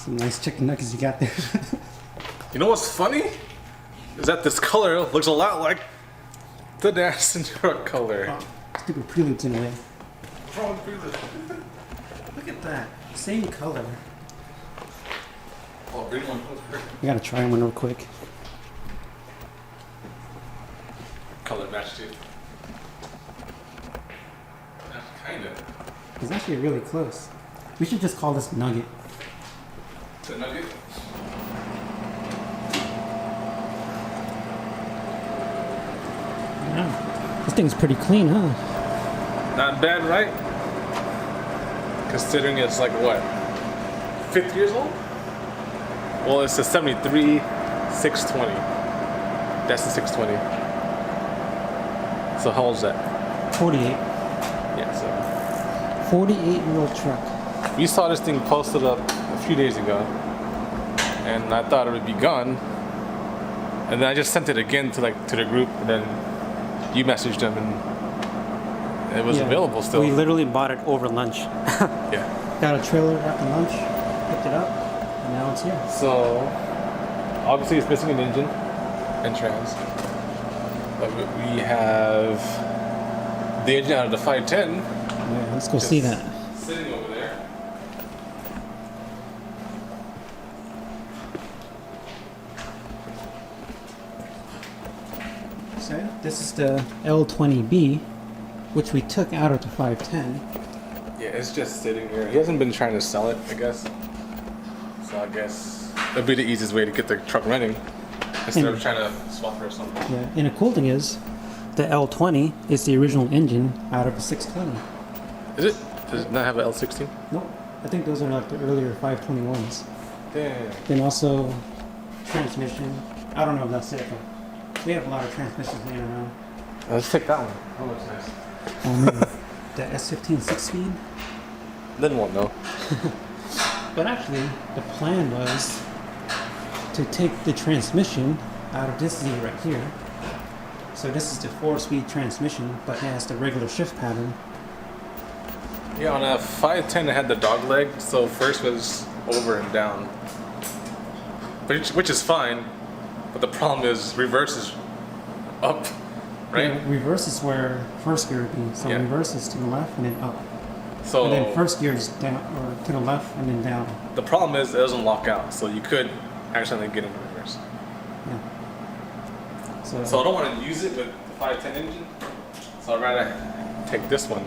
Some nice chicken nuggets you got there. You know what's funny? Is that this color looks a lot like the Datsun truck color. Oh, stupid preludes in a way. Wrong prelude. Look at that. Same color. Oh, bring one. I gotta try one real quick. Color match too. Kinda. It's actually really close. We should just call this nugget. The nugget? Wow. This thing's pretty clean, huh? Not bad, right? Considering it's like what? 50 years old? Well, it's a 73 620. That's the 620. So how old is that? 48. Yeah, so 48-year-old truck. we saw this thing posted up a few days ago, and I thought it would be gone. And then I just sent it again to the group, and then you messaged them, and it was available still. We literally bought it over lunch. Yeah. Got a trailer after lunch, picked it up, and now it's here. So obviously it's missing an engine and trans, but we have the engine out of the 510. Yeah, let's go see that. Sitting over there. So this is the L20B, which we took out of the 510. Yeah, it's just sitting here. He hasn't been trying to sell it, I guess. So I guess that'd be the easiest way to get the truck running instead of trying to swap it or something. Yeah, and the cool thing is, the L20 is the original engine out of the 620. Is it? Does it not have an L16? Nope. I think those are like the earlier 521s. Damn. Then also transmission. I don't know if that's it, but we have a lot of transmissions laying around. Let's take that one. That looks nice. Oh man, the S15 6-speed. Then we'll know. But actually, the plan was to take the transmission out of this Z right here. So this is the 4-speed transmission, but it has the regular shift pattern. Yeah, on a 510 it had the dog leg, so first was over and down. Which is fine, but the problem is reverse is up, right? Yeah, reverse is where first gear would be. So reverse is to the left and then up. So and then first gear is down, or to the left and then down. the problem is it doesn't lock out, so you could accidentally get into reverse. Yeah. So I don't want to use it with the 510 engine, so I'd rather take this one,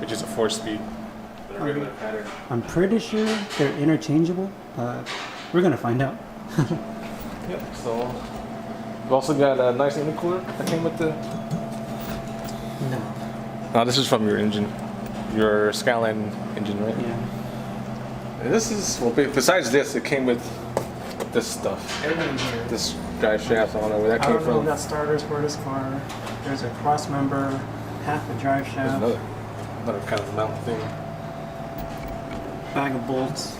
which is a 4-speed with a regular pattern. I'm pretty sure they're interchangeable, but we're gonna find out. Yep, so we've also got a nice intercooler that came with the... No. No, this is from your engine. Your Skyline engine, right? Yeah. This is, well, besides this, it came with this stuff. Everything here. This drive shaft, I don't know where that I came don't know from. if that's starters for this car. There's a cross member, half a drive There's shaft, another kind of mount thing. bag of bolts.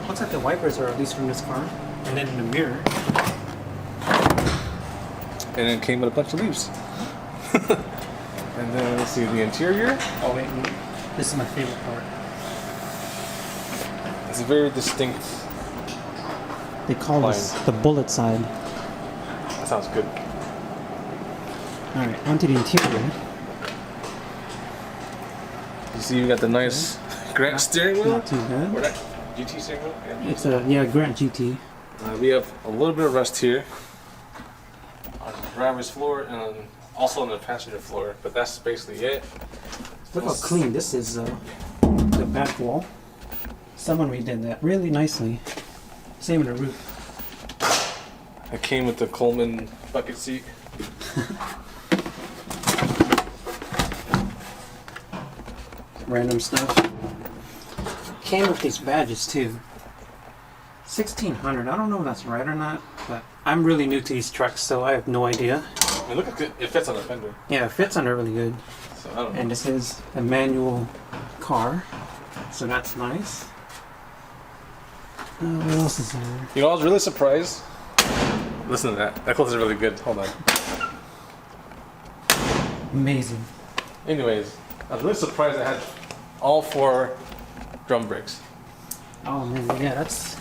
Looks like the wipers are at least from this car. And then the mirror. And it came with a bunch of leaves. And then let's see the interior. Oh wait, this is my favorite part. It's a very distinct. They call this the bullet side. That sounds good. Alright, onto the interior. You see, you got the nice Grant steering wheel. Not too bad. Or that GT steering wheel. Yeah. It's a Grant GT. We have a little bit of rust here on the driver's floor and also on the passenger floor, but that's basically it. Look how clean this is, the back wall. Someone redid that really nicely. Same with the roof. It came with the Coleman bucket seat. Random stuff. Came with these badges too. 1600. I don't know if that's right or not, but I'm really new to these trucks, so I have no idea. I mean, look at it. It fits on the fender. Yeah, it fits under really good. So I don't know. And this is a manual car, so that's nice. What else is there? You know, I was really surprised. Listen to that. That close is really good. Hold on. Amazing. Anyways, I was really surprised I had all 4 drum brakes. Oh man, yeah, that's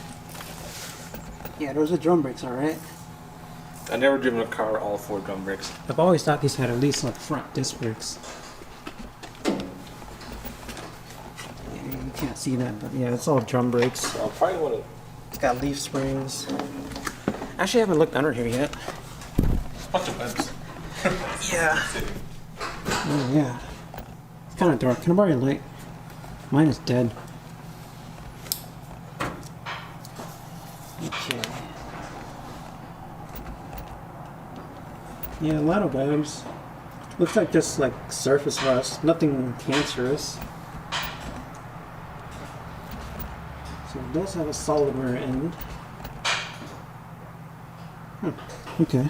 Yeah, those are drum brakes, alright. I never driven a car all 4 drum brakes. I've always thought these had at least like front disc brakes. Yeah, you can't see that, but yeah, it's all drum brakes. I'll probably want to. It's got leaf springs. Actually, I haven't looked under here yet. A bunch of webs. Yeah. Oh, yeah. It's kind of dark. Can I borrow your light? Mine is dead. Okay. Yeah, a lot of webs. Looks like just like surface rust. Nothing cancerous. So it does have a solid rear end. Okay.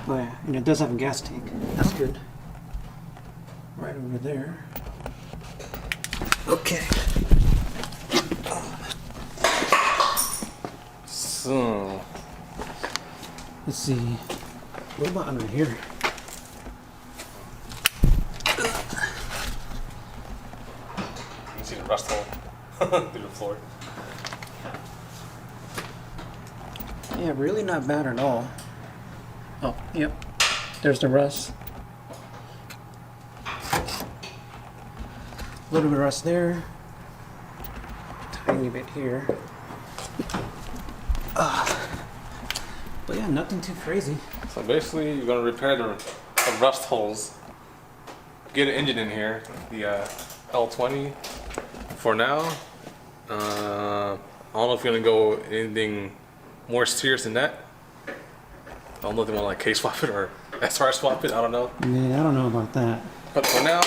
Oh yeah, and it does have a gas tank. That's good. Right over there. Okay. So. Let's see. What about under here? You can see the rust hole through the floor. Yeah, really not bad at all. Oh, yep. There's the rust. A little bit of rust there. Tiny bit here. But yeah, nothing too crazy. So basically, you're gonna repair the rust holes. Get an engine in here, the L20. For now, I don't know if you're gonna go anything more serious than that. I don't know if they want to like K swap it or SR swap it. I don't know. Yeah, I don't know about that. But for now,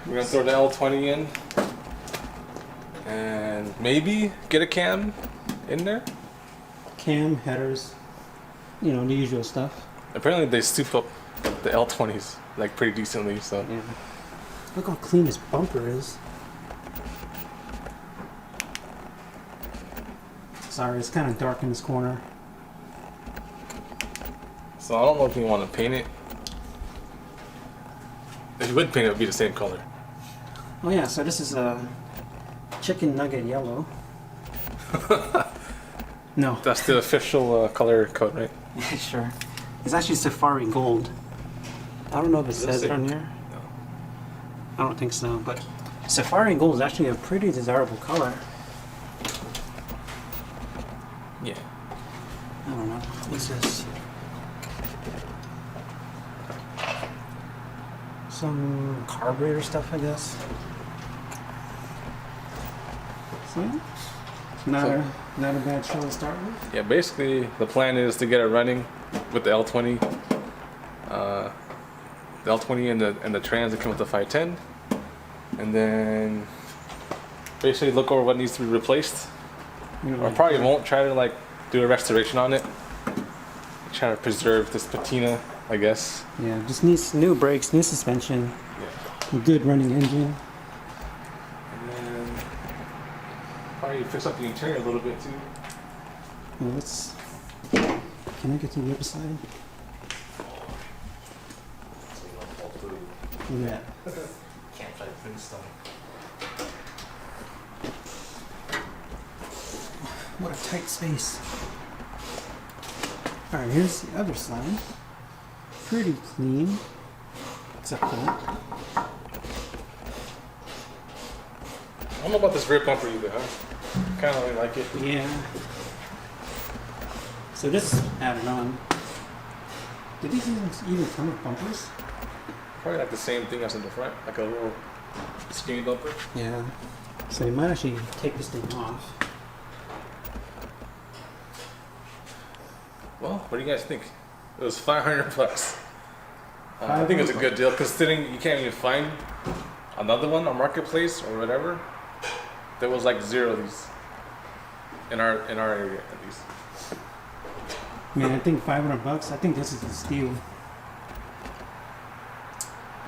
we're gonna throw the L20 in, and maybe get a cam in there. Cam, headers, you know, the usual stuff. Apparently, they stoop up the L20s like pretty decently. So Yeah. Look how clean this bumper is. Sorry, it's kind of dark in this corner. So I don't know if you want to paint it. If you would paint it, it would be the same color. Oh yeah, so this is a chicken nugget yellow. No. That's the official color code, right? Yeah, sure. It's actually safari gold. I don't know if it Does it says it say- on here. No. I don't think so, but safari gold is actually a pretty desirable color. Yeah. I don't know. What's this? Some carburetor stuff, I guess. So, yeah. Not a bad show to start with. Yeah, basically the plan is to get it running with the L20. The L20 and the trans that come with the 510. And then basically look over what needs to be replaced. You know, I probably won't try to like do a restoration on it. Try to preserve this patina, I guess. Yeah, just needs new brakes, new suspension, Yeah. a good running engine. And then probably fix up the interior a little bit too. Well, let's. Can I get to the other side? Look at that. Can't try to finish stuff. What a tight space. Alright, here's the other side. Pretty clean. Except for that. I don't know about this rear bumper either, huh? Kind of really like it. Yeah. So this is added on. Did these even come with bumpers? Probably like the same thing as in the front, like a little skinny bumper. Yeah. So you might actually take this thing off. Well, what do you guys think? It was $500. I think it's a good deal considering you can't even find another one on Marketplace or whatever. There was like 0 of these in our area at least. Man, I think $500. I think this is a steal.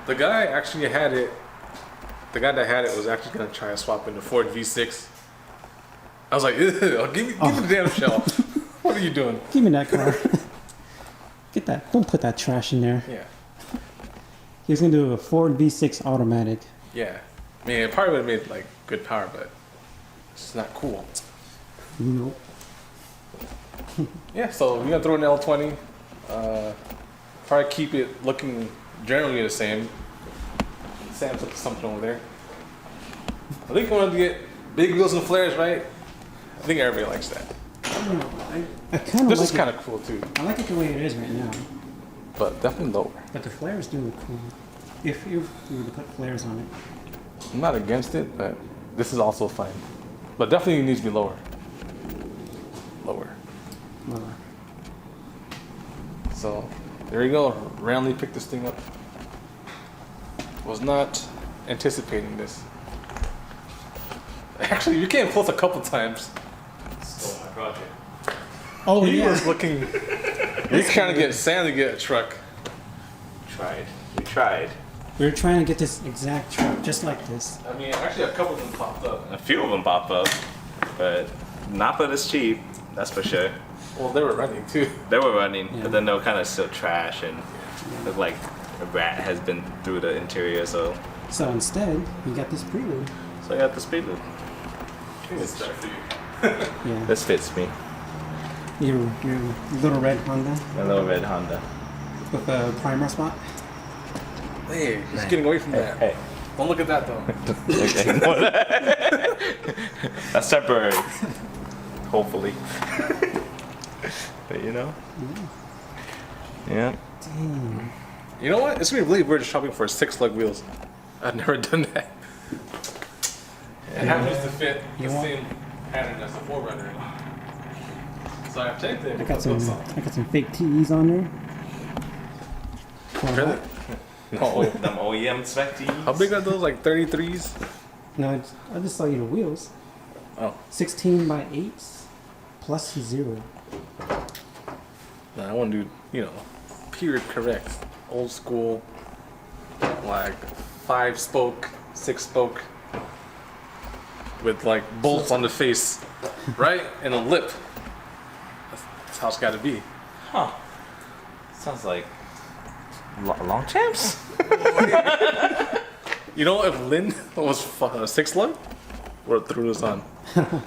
The guy actually had it. The guy that had it was actually gonna try to swap in the Ford V6. I was like, ew, give me the damn shell. What are you doing? Give me that car. Get that. Don't put that trash in there. Yeah. He was gonna do a Ford V6 automatic. Yeah. I mean, it probably would have made like good power, but it's not cool. Nope. Yeah, so we're gonna throw in L20. Probably keep it looking generally the same. Sam's up to something over there. I think I wanted to get big wheels and flares, right? I think everybody likes that. I don't know. I kind of This like is kind of cool too, I like it the way it is right now. but definitely lower. But the flares do look cool. If you were to put flares on it. I'm not against it, but this is also fine. But definitely needs to be lower. Lower. Lower. So there you go. Randomly picked this thing up. Was not anticipating this. Actually, you came close a couple times. Stole my project. Oh He yeah. was looking. He's trying to get Sam to get a truck. We tried. We were trying to get this exact truck, just like this. I mean, actually, a couple of them popped up. A few of them pop up, but not for this cheap. That's for sure. Well, they were running too. They were running, Yeah. but then they were kind of still trash and look like a rat has been through the interior. So So instead, we got this Prelude. I got the speed loop. Yeah. This fits me. Your little red Honda My little red Honda. with a primer spot. Hey, he's getting away from that. Hey. Don't look at that though. Ignore that. That's temporary. Hopefully. But you know. Yeah. Dang. You know what? It's gonna be really weird shopping for 6 lug wheels. I've never done that. It happens to fit the You want- same pattern as the 4Runner. So I've checked it. I got some fake TEs on there. Really? No. Them OEM spec tees. How big are those? Like 33s? No, I just saw you the wheels. Oh. 16 by 8s plus 0. No, I want to do, period correct. Old school, like 5-spoke, 6-spoke, with like bolts on the face, right? And a lip. That's how it's got to be. Huh. Sounds like long champs. You know, if Lynn was 6 lug, would have threw this on.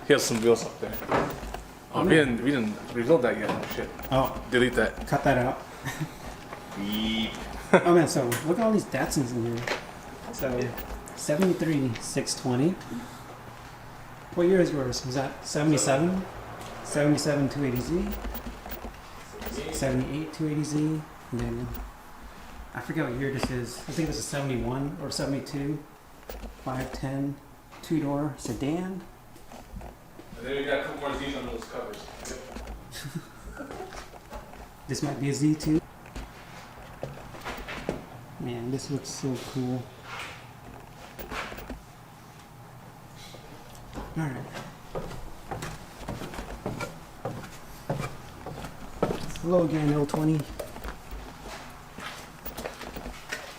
He has some wheels up there. Oh, we didn't reveal that yet. Oh, shit. Oh, Delete that. cut that out. Yeep. Oh man, so look at all these Datsuns in here. So 73 620. What year is yours? Was that 77? 77 280Z? 78 280Z? And then I forget what year this is. I think this is 71 or 72. 510 two-door sedan. And then we got a couple more Z's on those covers. This might be a Z2. Man, this looks so cool. Alright. Hello again, L20.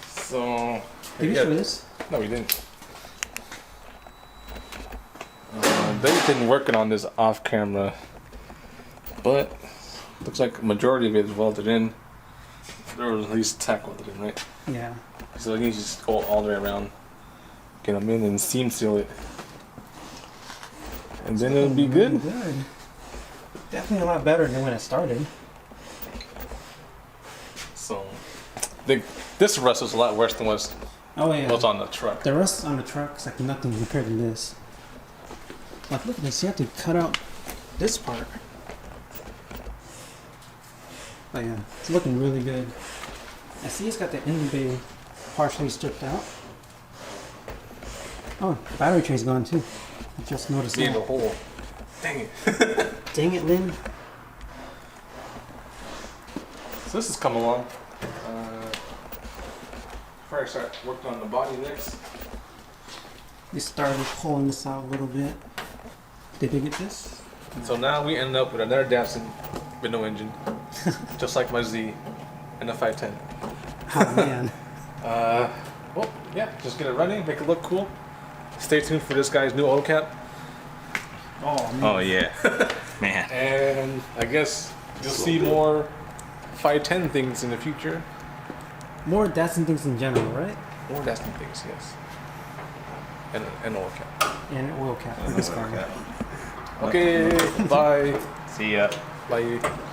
So, Did you show this? No, we didn't. They've been working on this off camera, but looks like a majority of it is welded in. There was at least tack welded in, right? Yeah. So you just go all the way around, get them in, and seam seal it, and then it'll be good. Good. Definitely a lot better than when it started. So, this rust was a lot worse than what's Oh yeah. on the truck. The rust on the truck is like nothing compared to this. Like look at this, you have to cut out this part. But yeah, it's looking really good. I see it's got the engine bay partially stripped out. Oh, the battery tray's gone too. I just noticed See the that. hole. Dang it. Dang it, Lynn. So this has come along. Before I start working on the body next. We started pulling this out a little bit. Did they get this? So now we end up with another Datsun with no engine, just like my Z and the 510. Oh man. Well, yeah, just get it running, make it look cool. Stay tuned for this guy's new oil cap, Oh man. Oh yeah. Man. and I guess you'll see more 510 things in the future. More Datsun things in general, right? More Datsun things, yes. And an oil cap. And an oil cap for this car. Okay. Okay, bye. See ya. Bye.